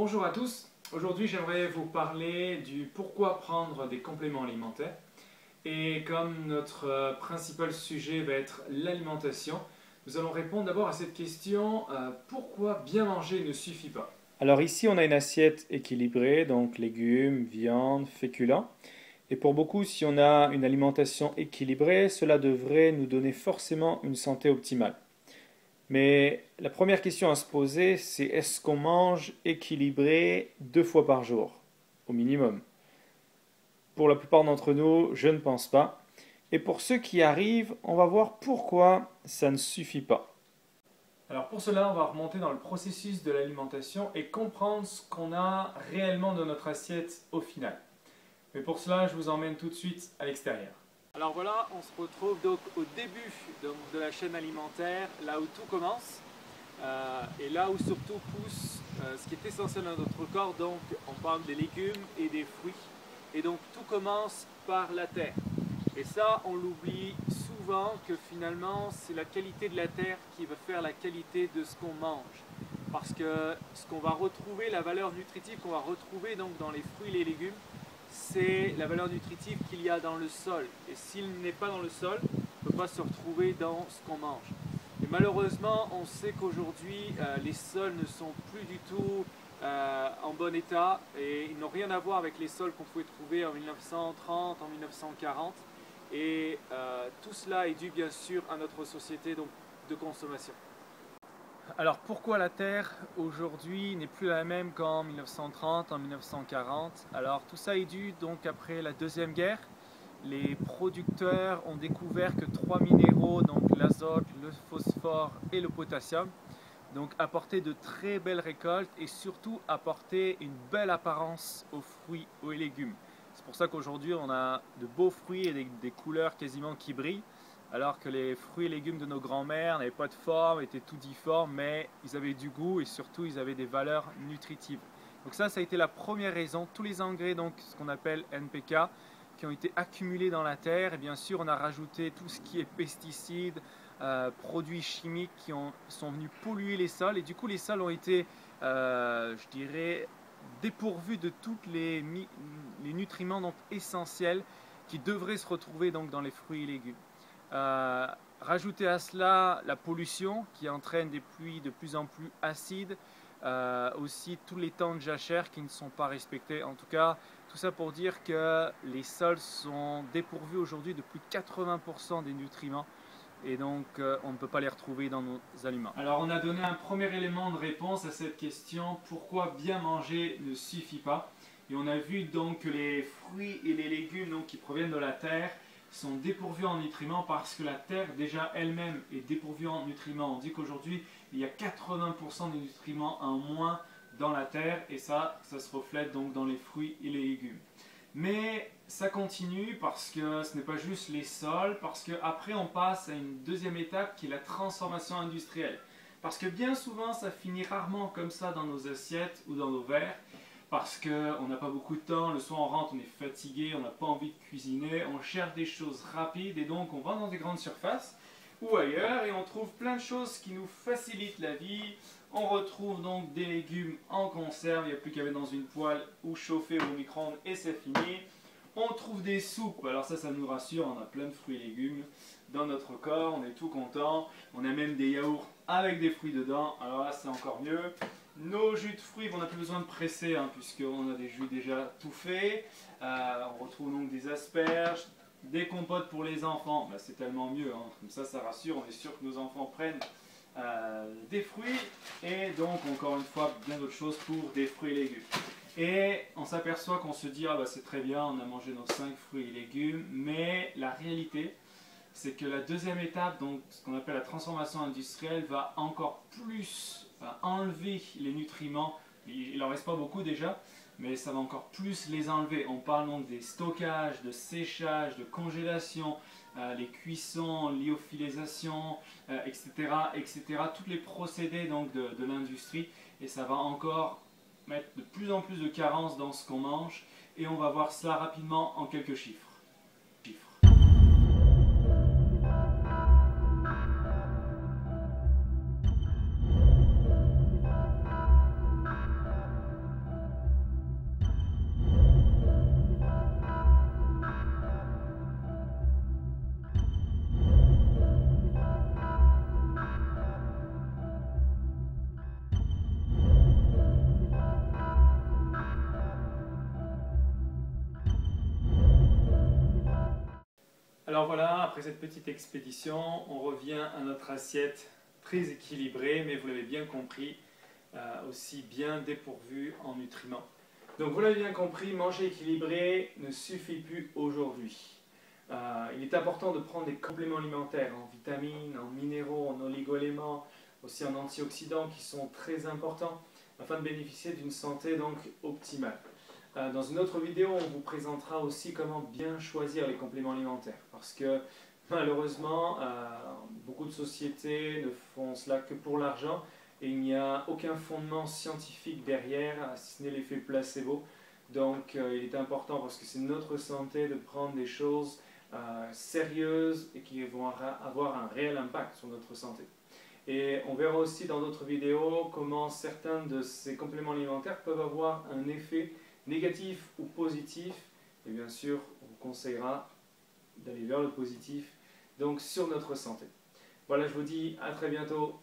Bonjour à tous, aujourd'hui j'aimerais vous parler du pourquoi prendre des compléments alimentaires. Et comme notre principal sujet va être l'alimentation, nous allons répondre d'abord à cette question, pourquoi bien manger ne suffit pas? Alors ici on a une assiette équilibrée, donc légumes, viande, féculents. Et pour beaucoup, si on a une alimentation équilibrée, cela devrait nous donner forcément une santé optimale. Mais la première question à se poser, c'est est-ce qu'on mange équilibré 2 fois par jour, au minimum? Pour la plupart d'entre nous, je ne pense pas. Et pour ceux qui arrivent, on va voir pourquoi ça ne suffit pas. Alors pour cela, on va remonter dans le processus de l'alimentation et comprendre ce qu'on a réellement dans notre assiette au final. Mais pour cela, je vous emmène tout de suite à l'extérieur. Alors voilà, on se retrouve donc au début de la chaîne alimentaire, là où tout commence, et là où surtout pousse ce qui est essentiel dans notre corps. Donc on parle des légumes et des fruits, et donc tout commence par la terre. Et ça, on l'oublie souvent, que finalement c'est la qualité de la terre qui va faire la qualité de ce qu'on mange. Parce que ce qu'on va retrouver, la valeur nutritive qu'on va retrouver donc dans les fruits et les légumes, c'est la valeur nutritive qu'il y a dans le sol. Et s'il n'est pas dans le sol, il ne peut pas se retrouver dans ce qu'on mange. Et malheureusement, on sait qu'aujourd'hui, les sols ne sont plus du tout en bon état, et ils n'ont rien à voir avec les sols qu'on pouvait trouver en 1930, en 1940. Et tout cela est dû bien sûr à notre société donc, de consommation. Alors pourquoi la Terre aujourd'hui n'est plus la même qu'en 1930, en 1940? Alors tout ça est dû donc après la Deuxième Guerre. Les producteurs ont découvert que 3 minéraux, donc l'azote, le phosphore et le potassium, donc apportaient de très belles récoltes et surtout apportaient une belle apparence aux fruits et aux légumes. C'est pour ça qu'aujourd'hui on a de beaux fruits et des couleurs quasiment qui brillent, alors que les fruits et légumes de nos grands-mères n'avaient pas de forme, étaient tout difformes, mais ils avaient du goût et surtout ils avaient des valeurs nutritives. Donc ça a été la première raison. Tous les engrais, donc ce qu'on appelle NPK, qui ont été accumulés dans la terre, et bien sûr on a rajouté tout ce qui est pesticides, produits chimiques sont venus polluer les sols, et du coup les sols ont été, je dirais, dépourvus de tous les nutriments donc essentiels qui devraient se retrouver donc dans les fruits et légumes. Rajouter à cela la pollution qui entraîne des pluies de plus en plus acides, aussi tous les temps de jachère qui ne sont pas respectés. En tout cas, tout ça pour dire que les sols sont dépourvus aujourd'hui de plus de 80% des nutriments, et donc on ne peut pas les retrouver dans nos aliments. Alors on a donné un premier élément de réponse à cette question, pourquoi bien manger ne suffit pas. Et on a vu donc que les fruits et les légumes donc, qui proviennent de la terre sont dépourvus en nutriments parce que la terre déjà elle-même est dépourvue en nutriments. On dit qu'aujourd'hui il y a 80% des nutriments en moins dans la terre, et ça se reflète donc dans les fruits et les légumes. Mais ça continue parce que ce n'est pas juste les sols, parce qu'après on passe à une deuxième étape qui est la transformation industrielle. Parce que bien souvent ça finit rarement comme ça dans nos assiettes ou dans nos verres, parce qu'on n'a pas beaucoup de temps, le soir on rentre, on est fatigué, on n'a pas envie de cuisiner, on cherche des choses rapides, et donc on va dans des grandes surfaces ou ailleurs et on trouve plein de choses qui nous facilitent la vie. On retrouve donc des légumes en conserve, il n'y a plus qu'à mettre dans une poêle ou chauffer au micro-ondes et c'est fini. On trouve des soupes, alors ça nous rassure, on a plein de fruits et légumes dans notre corps, on est tout content. On a même des yaourts avec des fruits dedans, alors là c'est encore mieux. Nos jus de fruits, on n'a plus besoin de presser, puisqu'on a des jus déjà tout faits. On retrouve donc des asperges, des compotes pour les enfants, c'est tellement mieux, comme ça rassure, on est sûr que nos enfants prennent des fruits, et donc encore une fois bien d'autres choses pour des fruits et légumes. Et on s'aperçoit qu'on se dit c'est très bien, on a mangé nos 5 fruits et légumes, mais la réalité c'est que la deuxième étape, donc ce qu'on appelle la transformation industrielle, va encore plus enlever les nutriments. Il en reste pas beaucoup déjà, mais ça va encore plus les enlever. On parle donc des stockages, de séchage, de congélation, les cuissons, lyophilisation, etc., etc. Tous les procédés donc de l'industrie, et ça va encore mettre de plus en plus de carences dans ce qu'on mange, et on va voir cela rapidement en quelques chiffres. Alors voilà, après cette petite expédition, on revient à notre assiette très équilibrée, mais vous l'avez bien compris, aussi bien dépourvue en nutriments. Donc vous l'avez bien compris, manger équilibré ne suffit plus aujourd'hui. Il est important de prendre des compléments alimentaires en vitamines, en minéraux, en oligo-éléments, aussi en antioxydants qui sont très importants afin de bénéficier d'une santé donc optimale. Dans une autre vidéo, on vous présentera aussi comment bien choisir les compléments alimentaires parce que malheureusement, beaucoup de sociétés ne font cela que pour l'argent et il n'y a aucun fondement scientifique derrière, si ce n'est l'effet placebo. Donc il est important parce que c'est notre santé de prendre des choses sérieuses et qui vont avoir un réel impact sur notre santé. Et on verra aussi dans d'autres vidéos comment certains de ces compléments alimentaires peuvent avoir un effet négatif ou positif. Et bien sûr, on vous conseillera d'aller vers le positif, donc sur notre santé. Voilà, je vous dis à très bientôt.